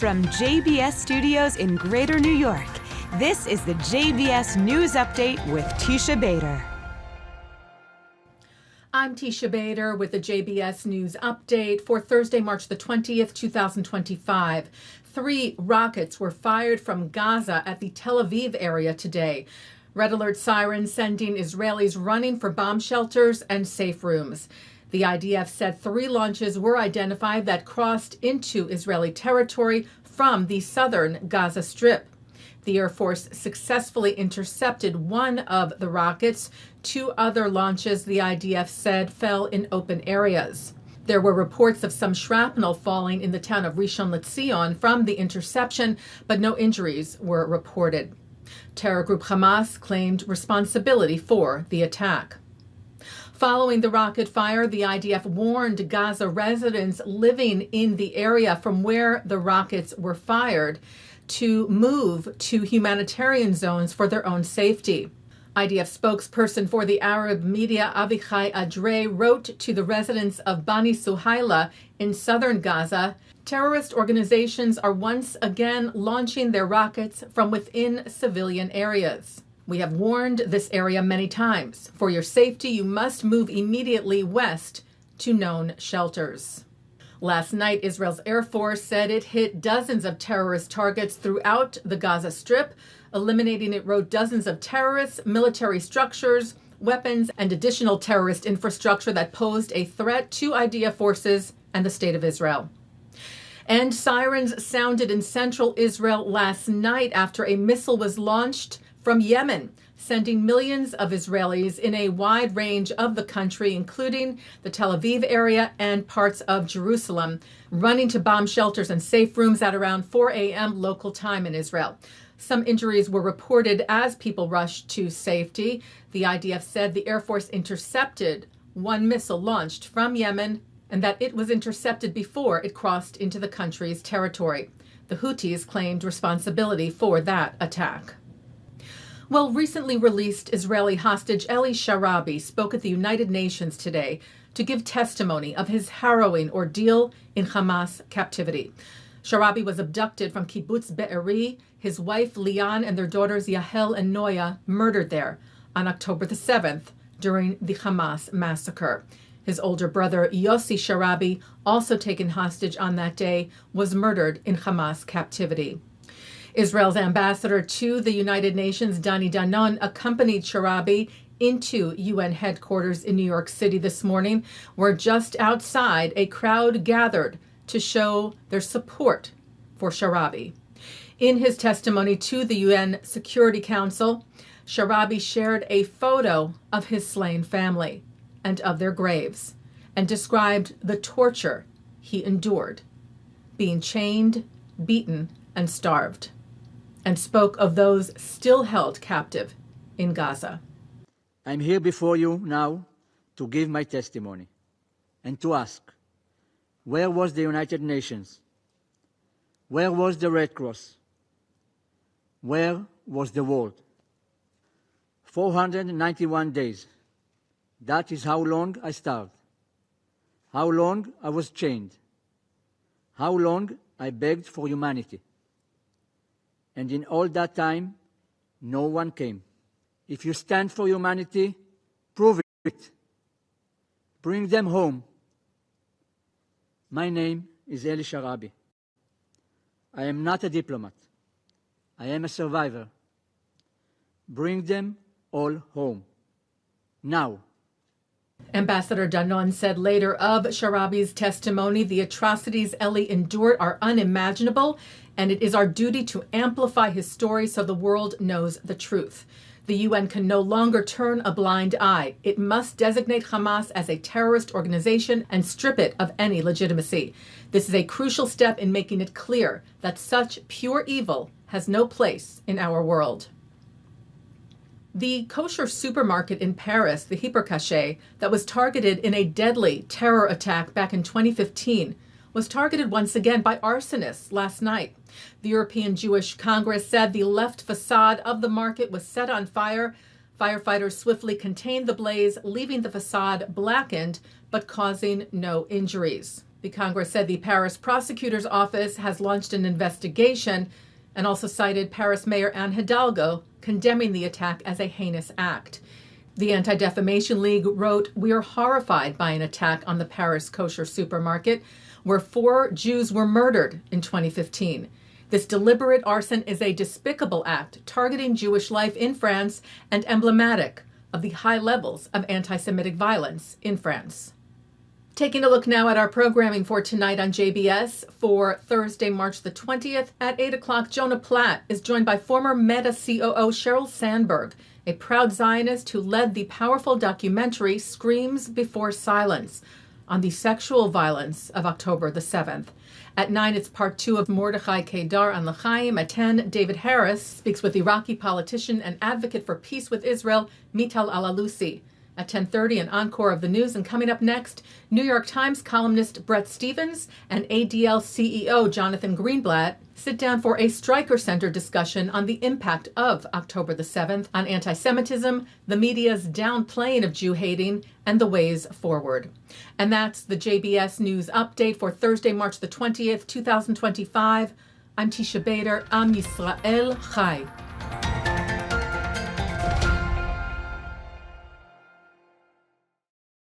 From JBS Studios in Greater New York, this is the JBS News Update with Teisha Bader. I'm Teisha Bader with the JBS News Update for Thursday, March the 20th, 2025. 3 rockets were fired from Gaza at the Tel Aviv area today. Red alert sirens sending Israelis running for bomb shelters and safe rooms. The IDF said 3 launches were identified that crossed into Israeli territory from the southern Gaza Strip. The Air Force successfully intercepted one of the rockets. 2 other launches, the IDF said, fell in open areas. There were reports of some shrapnel falling in the town of Rishon LeZion from the interception, but no injuries were reported. Terror group Hamas claimed responsibility for the attack. Following the rocket fire, the IDF warned Gaza residents living in the area from where the rockets were fired to move to humanitarian zones for their own safety. IDF spokesperson for the Arab media Avichai Adre wrote to the residents of Bani Suhaila in southern Gaza, terrorist organizations are once again launching their rockets from within civilian areas. We have warned this area many times. For your safety, you must move immediately west to known shelters. Last night, Israel's Air Force said it hit dozens of terrorist targets throughout the Gaza Strip. Eliminating it wrote dozens of terrorists, military structures, weapons, and additional terrorist infrastructure that posed a threat to IDF forces and the State of Israel. And sirens sounded in central Israel last night after a missile was launched from Yemen, sending millions of Israelis in a wide range of the country, including the Tel Aviv area and parts of Jerusalem, running to bomb shelters and safe rooms at around 4 a.m. local time in Israel. Some injuries were reported as people rushed to safety. The IDF said the Air Force intercepted one missile launched from Yemen and that it was intercepted before it crossed into the country's territory. The Houthis claimed responsibility for that attack. Well, recently released Israeli hostage Eli Sharabi spoke at the United Nations today to give testimony of his harrowing ordeal in Hamas captivity. Sharabi was abducted from Kibbutz Be'eri, his wife Lian and their daughters Yahel and Noya murdered there on October the 7th during the Hamas massacre. His older brother Yossi Sharabi, also taken hostage on that day, was murdered in Hamas captivity. Israel's ambassador to the United Nations, Dani Danon, accompanied Sharabi into UN headquarters in New York City this morning, where just outside a crowd gathered to show their support for Sharabi. In his testimony to the UN Security Council, Sharabi shared a photo of his slain family and of their graves and described the torture he endured, being chained, beaten, and starved, and spoke of those still held captive in Gaza. I'm here before you now to give my testimony and to ask, where was the United Nations? Where was the Red Cross? Where was the world? 491 days. That is how long I starved, how long I was chained, how long I begged for humanity. And in all that time, no one came. If you stand for humanity, prove it. Bring them home. My name is Eli Sharabi. I am not a diplomat. I am a survivor. Bring them all home. Now. Ambassador Danon said later of Sharabi's testimony, the atrocities Eli endured are unimaginable, and it is our duty to amplify his story so the world knows the truth. The UN can no longer turn a blind eye. It must designate Hamas as a terrorist organization and strip it of any legitimacy. This is a crucial step in making it clear that such pure evil has no place in our world. The Kosher supermarket in Paris, the Hypercacher, that was targeted in a deadly terror attack back in 2015, was targeted once again by arsonists last night. The European Jewish Congress said the left facade of the market was set on fire. Firefighters swiftly contained the blaze, leaving the facade blackened but causing no injuries. The Congress said the Paris prosecutor's office has launched an investigation and also cited Paris Mayor Anne Hidalgo, condemning the attack as a heinous act. The Anti-Defamation League wrote, "We are horrified by an attack on the Paris Kosher supermarket, where 4 Jews were murdered in 2015. This deliberate arson is a despicable act targeting Jewish life in France and emblematic of the high levels of anti-Semitic violence in France." Taking a look now at our programming for tonight on JBS for Thursday, March the 20th. At 8 o'clock, Jonah Platt is joined by former Meta COO Sheryl Sandberg, a proud Zionist who led the powerful documentary Screams Before Silence on the sexual violence of October the 7th. At 9, it's part 2 of Mordechai Kedar on L'chaim. At 10, David Harris speaks with Iraqi politician and advocate for peace with Israel, Mithal al-Alusi. At 10:30, an encore of the news. And coming up next, New York Times columnist Bret and ADL CEO Jonathan Greenblatt sit down for a Streicker Center discussion on the impact of October the 7th on antisemitism, the media's downplaying of Jew-hating, and the ways forward. And that's the JBS News Update for Thursday, March the 20th, 2025. I'm Teisha Bader. Am Yisrael Chai.